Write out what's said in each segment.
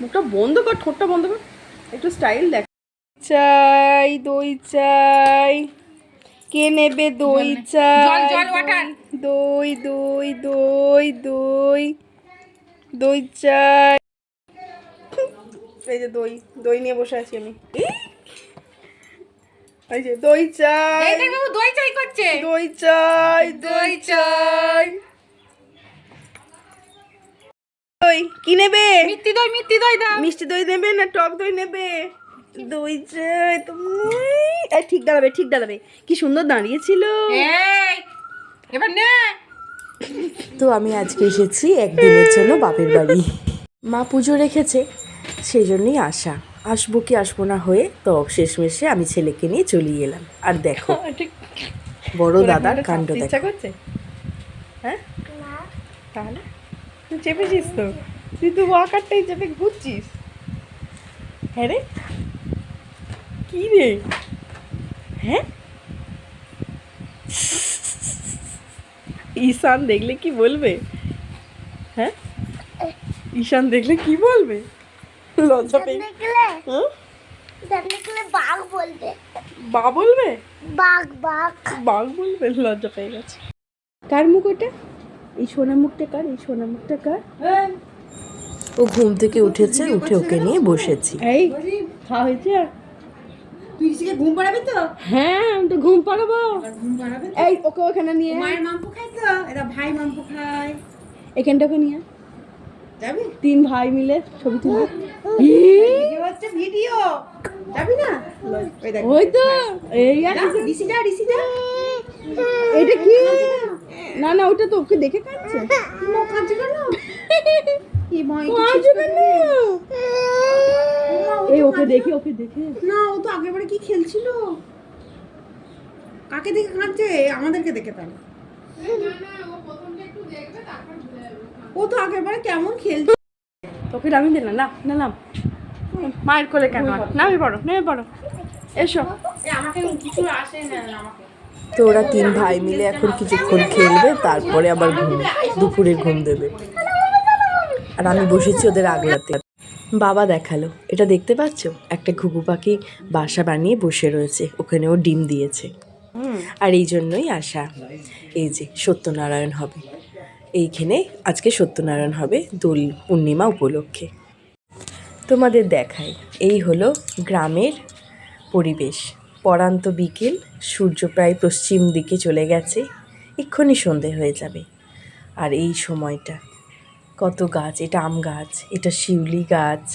মুখটা বন্ধ কর, ঠোঁটটা বন্ধ কর, একটু স্টাইল দেখ। চাই দই চাই, কে নেবে দই চাই, দই দই দই দই দই চাই। এই যে দই, দই নিয়ে বসে আছি আমি। এই যে দই চাই, দই চাই করছে, দই চাই, দই চাই। দই কি নেবে? মিষ্টি দই, মিষ্টি দই দাও। মিষ্টি দই নেবে না টক দই নেবে? দই চাই তুমি। এই ঠিক দাঁড়াবে, ঠিক দাঁড়াবে। কি সুন্দর দাঁড়িয়েছিল। এই এবার নে। তো আমি আজকে এসেছি একদিনের জন্য বাপের বাড়ি। মা পুজো রেখেছে, সেই জন্যই আসা। আসবো কি আসবো না হয়ে তো শেষমেশে আমি ছেলেকে নিয়ে চলে এলাম। আর দেখো বড় দাদার কাণ্ড ইচ্ছা দেখো। করছে? হ্যাঁ তাহলে তুই চেপেছিস তো, তুই তো ওয়াকারটাই চেপে ঘুরছিস। হ্যাঁ রে, কি রে? হ্যাঁ, ঈশান দেখলে কি বলবে? হ্যাঁ, ঈশান দেখলে কি বলবে? লজ্জা পেয়ে বাঘ বলবে, বা বলবে, বাঘ বাঘ বাঘ বলবে। লজ্জা পেয়ে গেছে। কার মুখ ওটা? এই সোনা মুখটা কার? এই সোনা মুখটা কার? ও ঘুম থেকে উঠেছে, উঠে ওকে নিয়ে বসেছি। এই খাওয়া হয়েছে? তুই সিকে ঘুম পাড়াবি তো? হ্যাঁ আমি তো ঘুম পাড়াবো। ঘুম পাড়াবে তো? এই ওকে ওখানে নিয়ে মায়ের মাম্পু খায় তো, এরা ভাই মাম্পু খায়। এখানটাকে নিয়ে যাবি? 3 ভাই মিলে ছবি তুলবো। ভিডিও হচ্ছে ভিডিও। যাবি না? ওই দেখ। ওই তো এই আর যা, ঋষিটা, ঋষিটা। এটা কি? না না ওটা তো ওকে দেখে কাটছে। মো কাঁদছে কেন? এই মা কাটছে কেন? এই ওকে দেখে, ওকে দেখে। না, ও তো আগেরবারে কি খেলছিল? কাকে দেখে কাঁদছে? আমাদেরকে দেখে তাহলে। ও তো আগেরবারে কেমন খেলছে। তোকে নামিয়ে দিলাম না, না নাম মায়ের কোলে কেন? নামে পড়ো, নেমে পড়ো, এসো। আমাকে কিছু আসে না আমাকে। তো ওরা 3 ভাই মিলে এখন কিছুক্ষণ খেলবে, তারপরে আবার ঘুম, দুপুরের ঘুম দেবে। আর আমি বসেছি ওদের আগলাতে। বাবা দেখালো, এটা দেখতে পাচ্ছ, একটা ঘুঘু পাখি বাসা বানিয়ে বসে রয়েছে, ওখানে ও ডিম দিয়েছে। আর এই জন্যই আসা। এই যে সত্যনারায়ণ হবে এইখানে, আজকে সত্যনারায়ণ হবে দোল পূর্ণিমা উপলক্ষে। তোমাদের দেখাই, এই হলো গ্রামের পরিবেশ। পরান্ত বিকেল, সূর্য প্রায় পশ্চিম দিকে চলে গেছে, এক্ষুনি সন্ধে হয়ে যাবে। আর এই সময়টা কত গাছ, এটা আম গাছ, এটা শিউলি গাছ,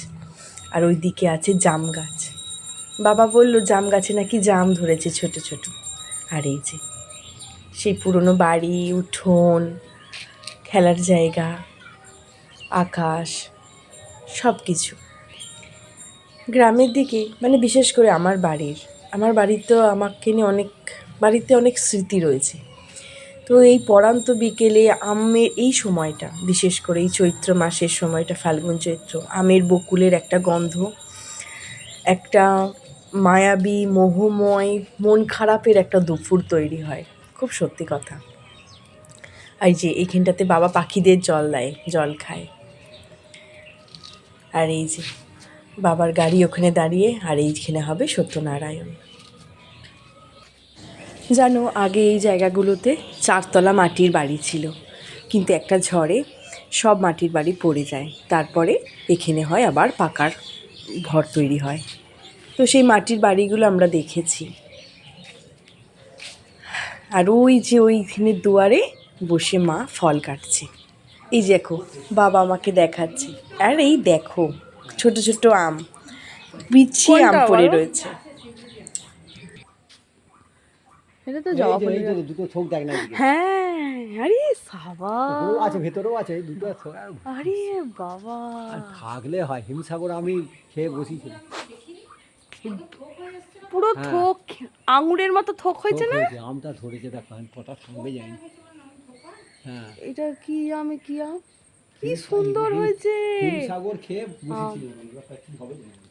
আর ওই দিকে আছে জাম গাছ। বাবা বলল জাম গাছে নাকি জাম ধরেছে ছোট ছোট। আর এই যে সেই পুরনো বাড়ি, উঠোন, খেলার জায়গা, আকাশ, সব কিছু। গ্রামের দিকে মানে বিশেষ করে আমার বাড়ির তো আমাকে নিয়ে অনেক, বাড়িতে অনেক স্মৃতি রয়েছে। তো এই পড়ান্ত বিকেলে আমের এই সময়টা, বিশেষ করে এই চৈত্র মাসের সময়টা, ফাল্গুন চৈত্র, আমের বকুলের একটা গন্ধ, একটা মায়াবী মোহময় মন খারাপের একটা দুপুর তৈরি হয়, খুব সত্যি কথা। আর যে এইখানটাতে বাবা পাখিদের জল দেয়, জল খায়। আর এই যে বাবার গাড়ি ওখানে দাঁড়িয়ে, আর এইখানে হবে সত্যনারায়ণ। জানো আগে এই জায়গাগুলোতে 4 তলা মাটির বাড়ি ছিল, কিন্তু একটা ঝড়ে সব মাটির বাড়ি পড়ে যায়, তারপরে এখানে হয় আবার পাকার ঘর তৈরি হয়। তো সেই মাটির বাড়িগুলো আমরা দেখেছি। আর ওই যে ওইখানে দুয়ারে বসে মা ফল কাটছে। এই দেখো বাবা আমাকে দেখাচ্ছে, আর এই দেখো ছোট ছোট আম, বিছিয়ে আম পড়ে রয়েছে। এটা তো জবা ফুল। দুটো থোক দেখ না এদিকে। হ্যাঁ, আরে সাবা, ওপরেও আছে, ভেতরেও আছে, দুটো থোক। আরে বাবা, আর থাকলে হয় হিমসাগর আমি খেয়ে বসিয়েছিলাম। পুরো থোক আঙুরের মতো থোক হয়েছে না? আমটা ধরেছে দেখো, কটা থাকবে যায়নি। হ্যাঁ, এটা কি আমি কি আম, কি সুন্দর হয়েছে। হিমসাগর খেয়ে বসিয়েছিলাম। কি হবে জানি না।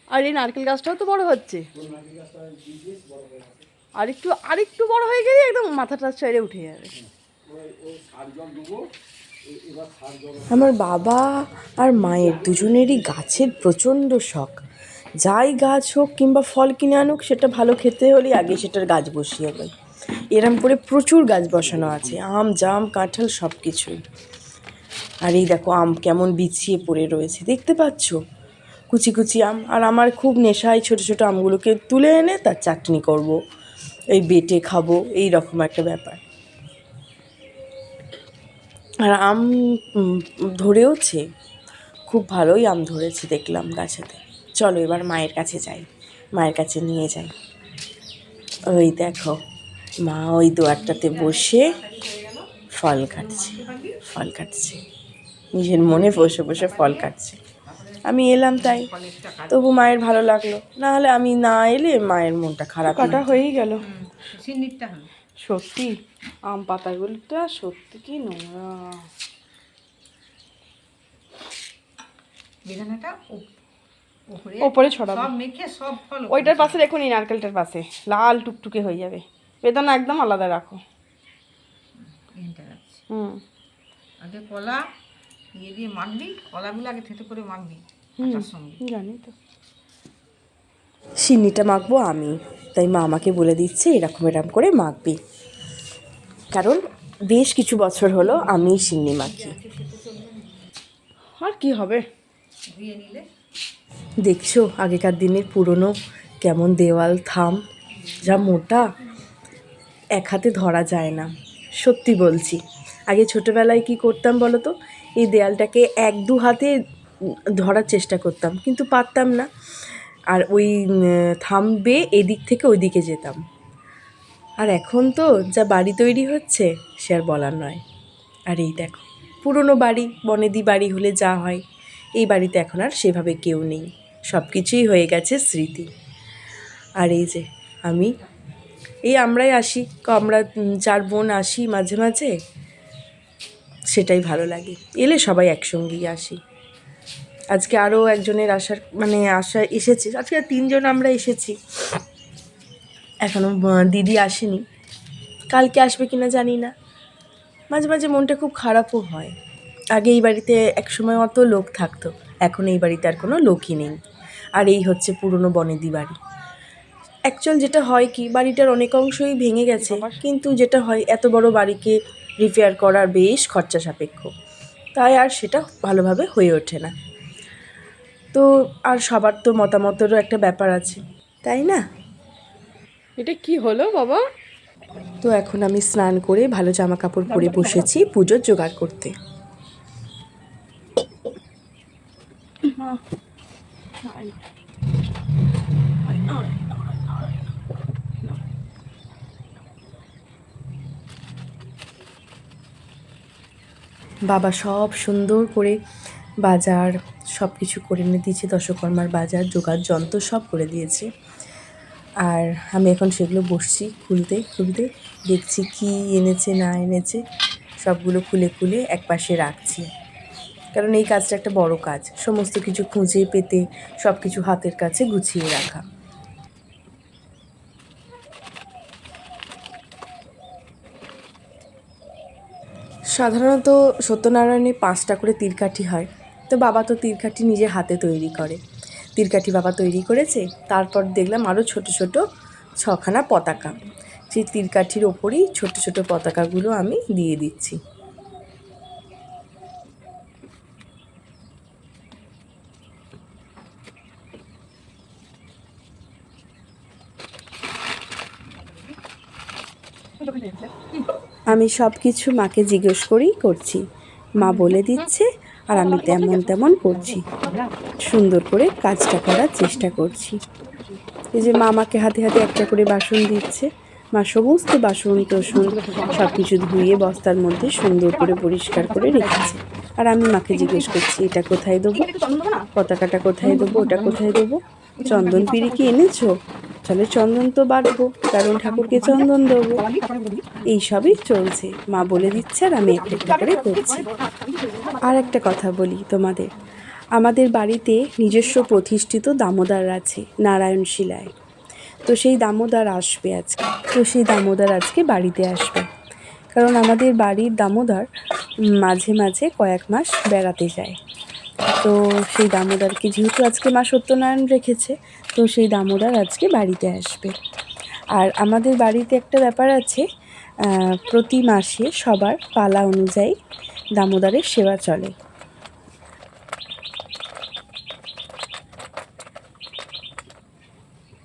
আর এই নারকেল গাছটাও তো বড় হচ্ছে, আরেকটু বড় হয়ে গেলে একদম মাথাটা ছেড়ে উঠে যাবে। আমার বাবা আর মায়ের দুজনেরই গাছের প্রচণ্ড শখ। যাই গাছ হোক কিংবা ফল কিনে আনুক, সেটা ভালো খেতে হলে আগে সেটার গাছ বসিয়ে দেয়। এরম করে প্রচুর গাছ বসানো আছে, আম জাম কাঁঠাল সব কিছুই। আর এই দেখো আম কেমন বিছিয়ে পড়ে রয়েছে, দেখতে পাচ্ছ? কুচি কুচি আম। আর আমার খুব নেশায় ছোটো ছোটো আমগুলোকে তুলে এনে তার চাটনি করব, এই বেটে খাবো, এই রকম একটা ব্যাপার। আর আম ধরেওছে, খুব ভালোই আম ধরেছে দেখলাম গাছেতে। চলো এবার মায়ের কাছে যাই, মায়ের কাছে নিয়ে যাই। ওই দেখো মা ওই দোয়ারটাতে বসে ফল কাটছে, নিজের মনে বসে বসে ফল কাটছে। আমি এলাম তাই, তবু মায়ের ভালো লাগলো, না হলে আমি না এলে মায়ের মনটা খারাপ। কাটা হয়েই গেল। সিন্নিরটা হলো সত্যি আম পাতাগুলোটা সত্যি কি নোংরা। বেদানাটা ওপরে ছড়াবো, সব মেখে সব ফল ওইটার পাশে রেখো নি, নারকেলটার পাশে লাল টুকটুকে হয়ে যাবে। বেদানা একদম আলাদা রাখো। এখানটা রাখছি। আগে কলা দিয়ে মাখবি, কলাগুলো আগে থেতে করে মাখবি তার সঙ্গে। জানি তো। সিন্নিটা মাখবো আমি, তাই মা আমাকে বলে দিচ্ছে এরকম করে মাখবি, কারণ বেশ কিছু বছর হলো আমি সিন্নি মাখি। আর কি হবে, ধুয়ে নিলে দেখছো আগেকার দিনের পুরনো কেমন দেওয়াল থাম, যা মোটা, এক হাতে ধরা যায় না। সত্যি বলছি, আগে ছোটোবেলায় কি করতাম বলো তো, এই দেয়ালটাকে এক দু হাতে ধরার চেষ্টা করতাম, কিন্তু পারতাম না। আর ওই থামবে এদিক থেকে ওই দিকে যেতাম। আর এখন তো যা বাড়ি তৈরি হচ্ছে সে আর বলার নয়। আর এই দেখো পুরনো বাড়ি, বনেদি বাড়ি হলে যা হয়, এই বাড়িতে এখন আর সেভাবে কেউ নেই, সব কিছুই হয়ে গেছে স্মৃতি। আর এই যে আমরাই আসি, আমরা 4 বোন আসি মাঝে মাঝে, সেটাই ভালো লাগে। এলে সবাই একসঙ্গেই আসি। আজকে আরও একজনের আসা এসেছে, আজকে 3 জন আমরা এসেছি, এখনও দিদি আসেনি, কালকে আসবে কিনা জানি না। মাঝে মাঝে মনটা খুব খারাপও হয়। আগে এই বাড়িতে একসময় অত লোক থাকতো, এখন এই বাড়িতে আর কোনো লোকই নেই। আর এই হচ্ছে পুরনো বনেদি বাড়ি। অ্যাকচুয়াল যেটা হয় কি, বাড়িটার অনেক অংশই ভেঙে গেছে, কিন্তু যেটা হয় এত বড় বাড়িকে রিপেয়ার করার বেশ খরচা সাপেক্ষ, তাই আর সেটা ভালোভাবে হয়ে ওঠে না। তো আর সবার তো মতামতেরও একটা ব্যাপার আছে, তাই না? এটা কি হলো বাবা? তো এখন আমি স্নান করে ভালো জামা কাপড় পরে বসেছি পুজোর জোগাড় করতে। বাবা সব সুন্দর করে বাজার সব কিছু করে এনে দিয়েছে, দশকর্মার বাজার জোগাড় যন্ত্র সব করে দিয়েছে। আর আমি এখন সেগুলো বসছি খুলতে দেখছি কি এনেছে না এনেছে, সবগুলো খুলে একপাশে রাখছি। কারণ এই কাজটা একটা বড় কাজ, সমস্ত কিছু খুঁজে পেতে সব কিছু হাতের কাছে গুছিয়ে রাখা। সাধারণত সত্যনারায়ণে 5টা করে তীরকাঠি হয়, তো বাবা তো তীরকাঠি নিজের হাতে তৈরি করে, তীরকাঠি বাবা তৈরি করেছে। তারপর দেখলাম আরও ছোট ছোট 6খানা পতাকা, সেই তীরকাঠির ওপরেই ছোট ছোট পতাকাগুলো আমি দিয়ে দিচ্ছি। আমি সব কিছু মাকে জিজ্ঞেস করেই করছি, মা বলে দিচ্ছে আর আমি তেমন করছি, সুন্দর করে কাজটা করার চেষ্টা করছি। এই যে মা আমাকে হাতে হাতে একটা করে বাসন দিচ্ছে, মা সমস্ত বাসন টাসন সব কিছু ধুয়ে বস্তার মধ্যে সুন্দর করে পরিষ্কার করে রেখেছে। আর আমি মাকে জিজ্ঞেস করছি এটা কোথায় দেবো, পতাকাটা কোথায় দেবো, ওটা কোথায় দেবো, চন্দন পিড়ি কি এনেছো? তাহলে চন্দন তো বাটবো, কারণ ঠাকুরকে চন্দন দেবো। এইসবই চলছে, মা বলে দিচ্ছে আর আমি একটা করে করছি। আর একটা কথা বলি তোমাদের, আমাদের বাড়িতে নিজস্ব প্রতিষ্ঠিত দামোদর আছে নারায়ণশিলায়। তো সেই দামোদর আজকে বাড়িতে আসবে। কারণ আমাদের বাড়ির দামোদর মাঝে মাঝে কয়েক মাস বেড়াতে যায়। তো সেই দামোদরকে যেহেতু আজকে মা সত্যনারায়ণ রেখেছে, তো সেই দামোদর আজকে বাড়িতে আসবে। আর আমাদের বাড়িতে একটা ব্যাপার আছে, প্রতি মাসে সবার পালা অনুযায়ী দামোদরের সেবা চলে।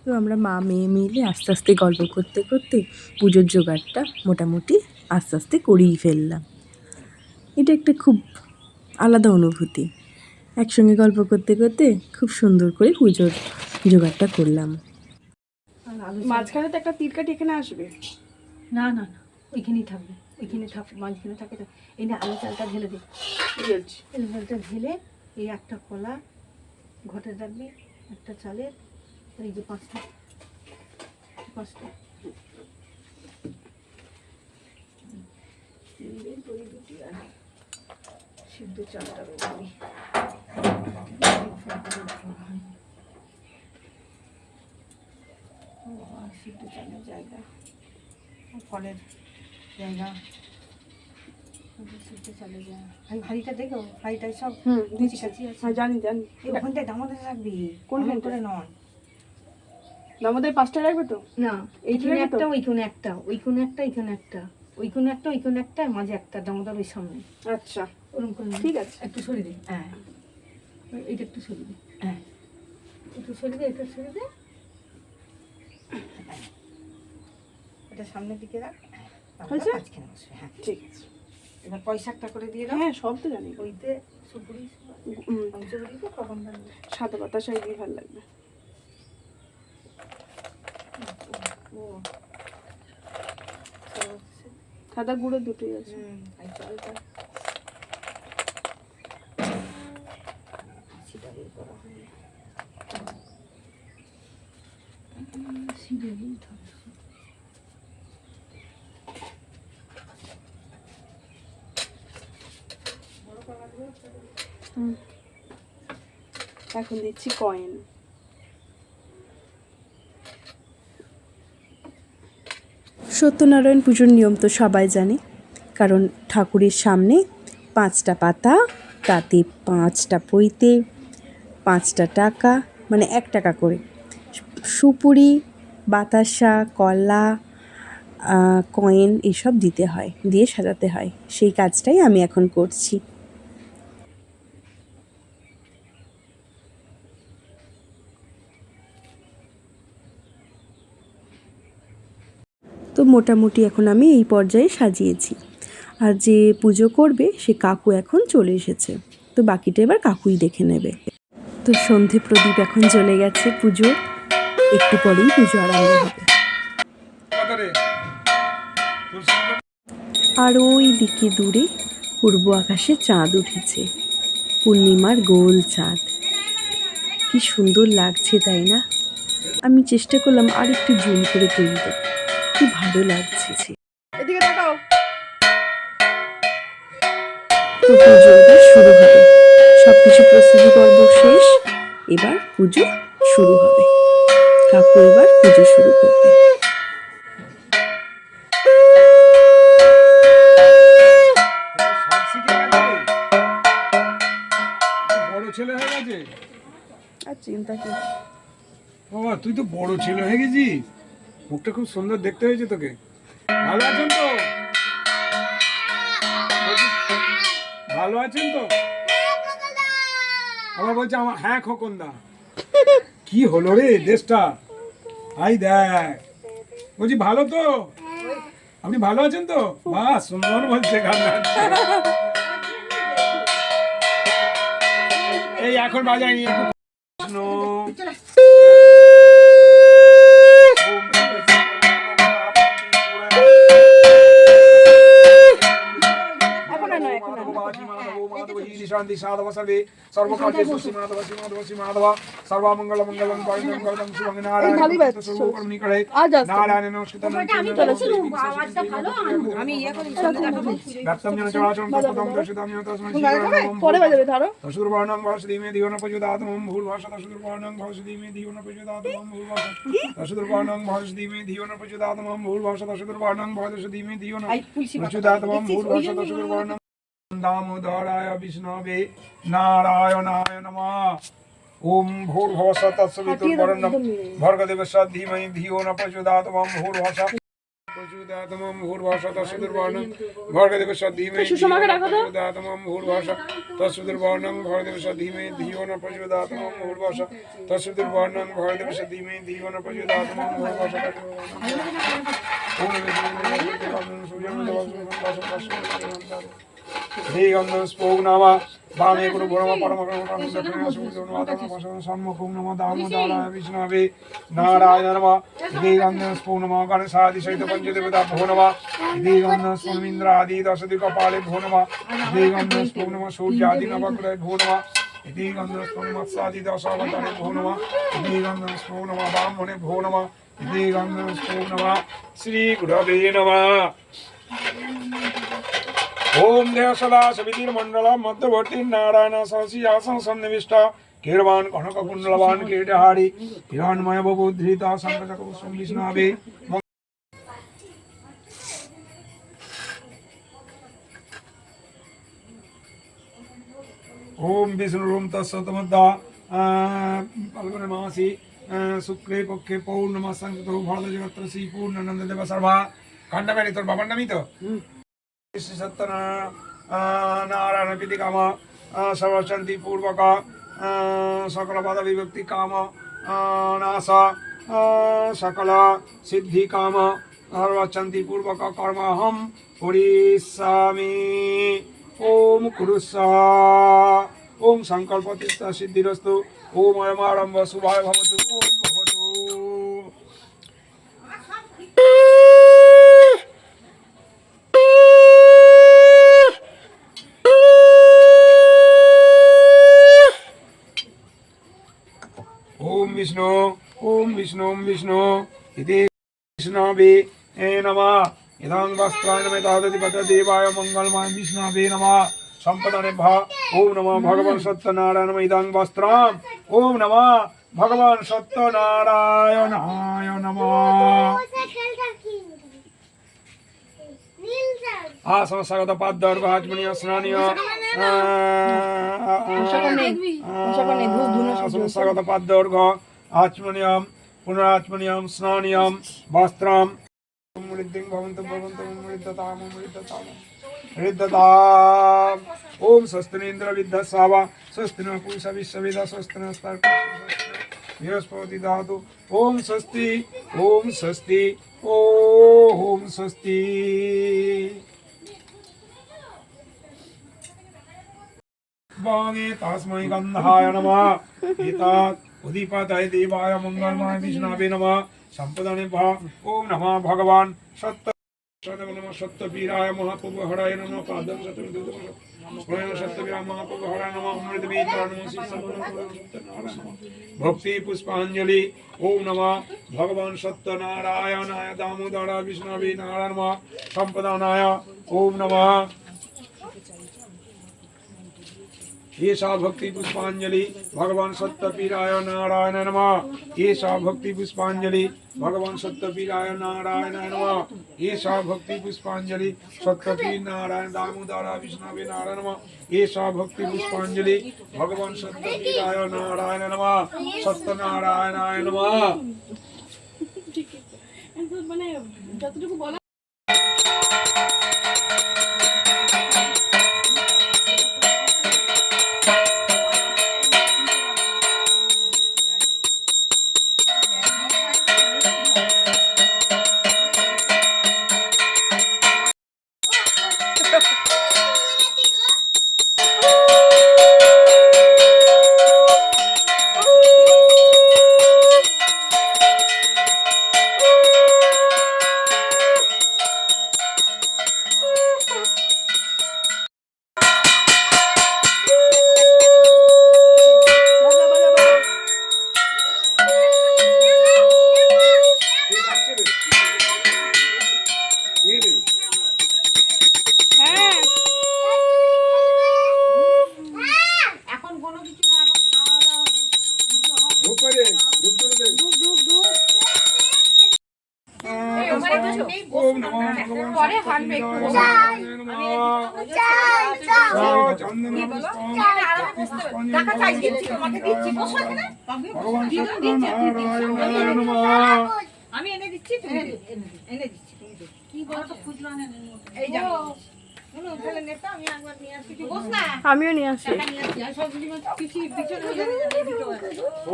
তো আমরা মা মেয়ে মিলে আস্তে আস্তে গল্প করতে করতে পুজোর জোগাড়টা মোটামুটি আস্তে আস্তে করেই ফেললাম। এটা একটা খুব আলাদা অনুভূতি। একসঙ্গে গল্প করতে করতে খুব সুন্দর করে পুজোর জোগাড়টা করলাম। মাঝখানে তো একটা তিরকাটি এখানে আসবে। না না না, ওইখানেই থাকবে, ওইখানে থাকবে, মাঝখানে থাকে তো। এই না, আলু চালটা ঢেলে দে, আলু চালটা ঢেলে এই একটা কলা ঘটে রাখবি, একটা চালের, এই যে পাঁচটা সিদ্ধ চালটা রাখবি। সিদ্ধ চালের জায়গা, ফলের জায়গা, সিদ্ধ চালের জায়গা। হাঁড়িটা দেখো, হাঁড়িটাই সব কাছি কাছি আছে। জানি জানি। এই ওখানটায় দামোদর রাখবি, কোনখানটায়? করে নয়। দামোদর 5টা রাখবে তো? না, এইখানে একটা, ওইখানে একটা, ওইখানে একটা, এইখানে একটা, ওইখানে একটা, ওইখানে একটা, আর মাঝে একটা দামোদর ওই সামনে। আচ্ছা, ওরকম করে ঠিক আছে। একটু সরিয়ে দে, হ্যাঁ, এইটা একটু সরিয়ে দে, হ্যাঁ, একটু সরিয়ে দে, এটা সরিয়ে দে, এটা সামনের দিকে রাখ। হয়েছে? মাঝখানে বসবে, হ্যাঁ ঠিক আছে। এবার পয়সা একটা করে দিয়ে দাও। হ্যাঁ, সব তো জানি। ওইতে সুপুরি পঞ্চবড়িতে কখন বানবে? সাদা বাতাসায় দিয়ে ভালো লাগবে। ও সাদা গুঁড়ো দুটোই আছে। এই চালটা সেটা বের করা হবে, সিঁড়ি দিতে হবে। এখন দিচ্ছি কয়েন। সত্যনারায়ণ পুজোর নিয়ম তো সবাই জানে, কারণ ঠাকুরের সামনে 5টা পাতা, তাতে 5টা পৈতে, 5টা টাকা, মানে 1 টাকা করে, সুপুরি, বাতাসা, কলা, কয়েন এসব দিতে হয়, দিয়ে সাজাতে হয়। সেই কাজটাই আমি এখন করছি। তো মোটামুটি এখন আমি এই পর্যায়ে সাজিয়েছি। আর যে পুজো করবে সে কাকু এখন চলে এসেছে, তো বাকিটা এবার কাকুই দেখে নেবে। তো সন্ধে প্রদীপ এখন চলে গেছে, পুজো একটু পরেই পুজো আরম্ভ হবে। আর ওই দিকে দূরে পূর্ব আকাশে চাঁদ উঠেছে, পূর্ণিমার গোল চাঁদ। কি সুন্দর লাগছে, তাই না? আমি চেষ্টা করলাম আর একটু জুম করে তুলতে, কি ভালো লাগছে। এদিকে তাকাও। তো পুজো এবার শুরু হবে, সবকিছু প্রস্তুতি পর্ব শেষ, এবার পুজো শুরু হবে। কাকু এবার পুজো শুরু করবে। বড় ছেলে হয়ে গেছে। আর চিন্তা কি, বাবা তুই তো বড় ছেলে হয়ে গেছিস, মুখটা খুব সুন্দর দেখতে হয়েছে তোকে। ভালো আছেন তো? ভালো আছেন তো? আবার বলছে আমার, হ্যাঁ খোকনদা। কি হলো রে দেশটা, আই দেখ। বলছি ভালো তো, আপনি ভালো আছেন তো? বাহ সুন্দর বলছে, গান গাচ্ছে। এই এখন বাজাইনি একটু কৃষ্ণ। এখন আর নয়, এখন আর নয়। माधव ही शांति साधव सर्वे सर्वकार्येषु श्रीमाधव श्रीमाधव श्रीमाधव सर्वमंगल मंगलम परमं गौतम शुभं नारायण सर्वकर्मणि करे नारायण नमस्कृतं আমি ইয়ে করি व्यक्तं जन चराचरं तत्पदं दर्शितं यं तस्मै श्रीरामं পরে বাজাবে ধরো तसुर्वर्णं भवसदीमे धियो न प्रचोदयात्मं भूर्भाषा तसुर्वर्णं भवसदीमे धियो न प्रचोदयात्मं भूर्भाषा तसुर्वर्णं भवसदीमे धियो न प्रचोदयात्मं भूर्भाषा तसुर्वर्णं भवसदीमे धियो न प्रचोदयात्मं भूर्भाषा तसुर्वर्णं दामोदराय विष्णवे नारायणाय नमः ओम भूर्भुवस्सुः तत्सवितुर्वरेण्यं भर्गदेवस्य धीमहि धियो न प्रचोदयात्मं भूर्भाषा प्रचोदयात्मं भूर्भाषा तत्सवितुर्वरेण्यं भर्गदेवस्य धीमहि धियो न प्रचोदयात्मं भूर्भाषा तत्सवितुर्वरेण्यं भर्गदेवस्य धीमहि धियो न प्रचोदयात्मं भूर्भाषा तत्सवितुर्वरेण्यं भर्गदेवस्य धीमहि धियो न प्रचोदयात्मं भूर्भाषा दिगंधं स्पोक नामा वामे गुरु भोरमा परम परम दक्षिणे सुजोनवादम सम्मुखं नमः दामोदराय विष्णवे नारायण नमः दिगंधं स्पोक नमः गणेशादि सहित पंचदेवता भो नमः दिगंधं स्पोक इंद्रादि दशदि कपाले भो नमः दिगंधं स्पोक नमः सूर्यादि नवग्रहे भो नमः दिगंधं स्पोक मत्स्यादि दशावतारे भो नमः दिगंधं स्पोक नमः ब्राह्मणे भो नमः दिगंधं स्पोक नमः श्री गुरवे नमः ओम देवसला सवितिर मंडल मध्यवर्ती नारायण सहसी आसन सन्निविष्ट कीर्वान कनक कुंडलवान कीटहारी हिरण्मय बबुधृता संकचक पुष्पम विष्णवे ओम विष्णुरूम तत्सतमद्दा फाल्गुन मासी शुक्ले पक्षे पौर्णमा संयुक्तो भरत जगत्रसी पूर्णानंद देव सर्वा खंडमेरी तोर बाবার নামই তো नारायण विधि काम सर्वशांति पूर्वक सकल पद विभक्ति काम नाश सकल सिद्धि काम सर्वशांति पूर्वक कर्म हम पुरीस्वामी ओम कुरुस्सा ओम संकल्प तीर्थ सिद्धिरस्तु ओम अयमारंभ शुभाय भवतु ओम भवतु ओम विष्णु ओम विष्णु इति विष्णवे नमः इदं वस्त्राय नमः तादति पद देवाय मंगलमय विष्णवे नमः संपदने भा ओम नमः भगवान सत्यनारायण इदं वस्त्रम ओम नमः भगवान सत्यनारायणाय नमः आसन स्वागत पाद्दर भाजमणीय स्नानीय आसन स्वागत पाद्दर आचमनीयम पुनराचमनीयम स्नानीयम वस्त्रम मृद्धिं भवन्तु भवन्तु मृद्धताम मृद्धताम ओम स्वस्तिनेन्द्र विद्धासावा स्वस्तिन पुरुषा विश्ववेदा स्वस्तिन स्तार्क बृहस्पति धातु ओम स्वस्ति ओम स्वस्ति ओम स्वस्ति वागे तस्मै गन्धाय नमः एतत् उदीपताय देवाय मंगलमय विष्णवे नमः संपदने भा ओम नमः भगवान सत्य नमः सत्यवीराय महाप्रभु हराय नमः पादं सत्यवीराय सत्यवीराय महाप्रभु हराय नमः अमृतवीराय नमः भक्ति पुष्पांजलि ओम नमः भगवान सत्यनारायणाय दामोदराय विष्णवे नारायण नमः संपदानाय ओम नमः येषा भक्ति पुष्पांजलि भगवान सत्यवीराय नारायण नमः येषा भक्ति पुष्पांजलि भगवान सत्यवीराय नारायण नमः येषा भक्ति पुष्पांजलि सत्यवीर नारायण दामोदराय विष्णवे नारायण नमः येषा भक्ति पुष्पांजलि भगवान सत्यवीराय नारायण नमः सत्यनारायणाय नमः মানে যতটুকু বলা ধূপ করে ধূপ ধরে দে। ওম নমো ভগবান চন্দন ভগবান সত্যনারায়ণ নমঃ। আমি এনে দিচ্ছি, তুমি এনে দিচ্ছি, তুমি দে। কি বলতো খুচরো এনে নে। এই যা শুনো, তাহলে নেতা আমি একবার নিয়ে আসি। তুই বস না, আমিও নিয়ে আসি। টাকা নিয়ে আসি। আর সব যদি কিছু পিছনে হয়ে যায়।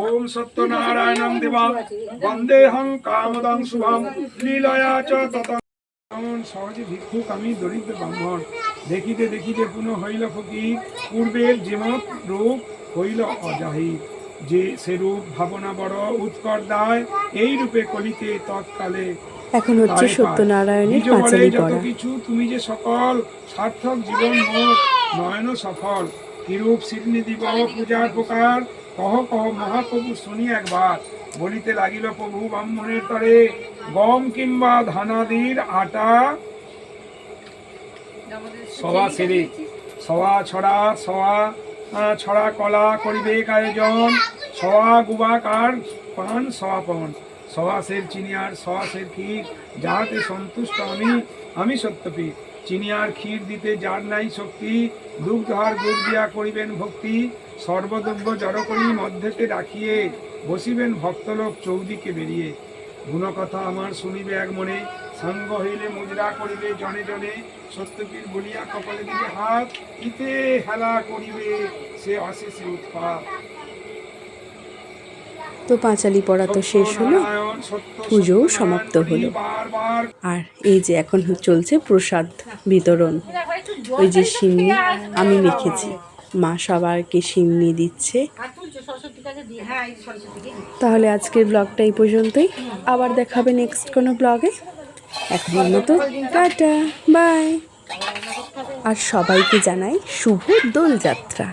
ওম সত্যনারায়ণং দেবা বন্দেহং কামদং শুভং লীলয়া চ ততং। এমন সহজে ভিক্ষুক আমি দরিদ্র ব্রাহ্মণ, দেখিতে দেখিতে পুনঃ হইল ফকির, পূর্বের যেমন রূপ হইল অজাহির, যে সে রূপ ভাবনা বড় উৎকট দায়, এই রূপে কলিতে তৎকালে এখন হচ্ছে তারে পায়। সত্যনারায়ণের নিজ বলে পাঁচালী যত পড়া। কিছু তুমি যে সকল, সার্থক জীবন মোর নয়ন সফল, কিরূপ সিদ্ধি দিব পূজার প্রকার, কহ কহ মহাপ্রভু শুনি একবার। বলিতে লাগিল প্রভু ব্রাহ্মণের তরে, গম কিংবা ধানাদির আটা সভা সেরে, সভা ছড়া ছড়া কলা করিবে আয়োজন, সভা গুবাকার পান সভাপন, সভাসের চিনিয়ার সভাসের ক্ষীর, যাহাতে সন্তুষ্ট আমি সত্যপি, চিনিয়ার ক্ষীর দিতে যার নাই শক্তি, দুগ্ধহার গুড় দিয়া করিবেন ভক্তি, সর্বদ্রব্য জড় করি মধ্যেতে রাখিয়ে, বসিবেন ভক্তলোক চৌদিকে বেরিয়ে। গুণকথা আমার শুনিবে এক মনে, সাঙ্গ হইলে মুজরা করিবে জনে জনে, সত্যপীর বলিয়া কপালে দিবে হাত, ইতে হেলা করিবে সে অশেষে উৎপাত। তো পাঁচালী পড়া তো শেষ হলো, পুজোও সমাপ্ত হলো। আর এই যে এখন চলছে প্রসাদ বিতরণ। ওই যে সিন্নি আমি মেখেছি, মা সবারকে সিন্নি দিচ্ছে। আর তুলছো সরস্বতীর কাছে দিয়ে। হ্যাঁ, এই সরস্বতীকে দিই। তাহলে আজকের ব্লগটা এই পর্যন্তই, আবার দেখা হবে নেক্সট কোনো ব্লগে। এখনের মতো টাটা, বাই। আর সবাইকে জানাই শুভ দোলযাত্রা।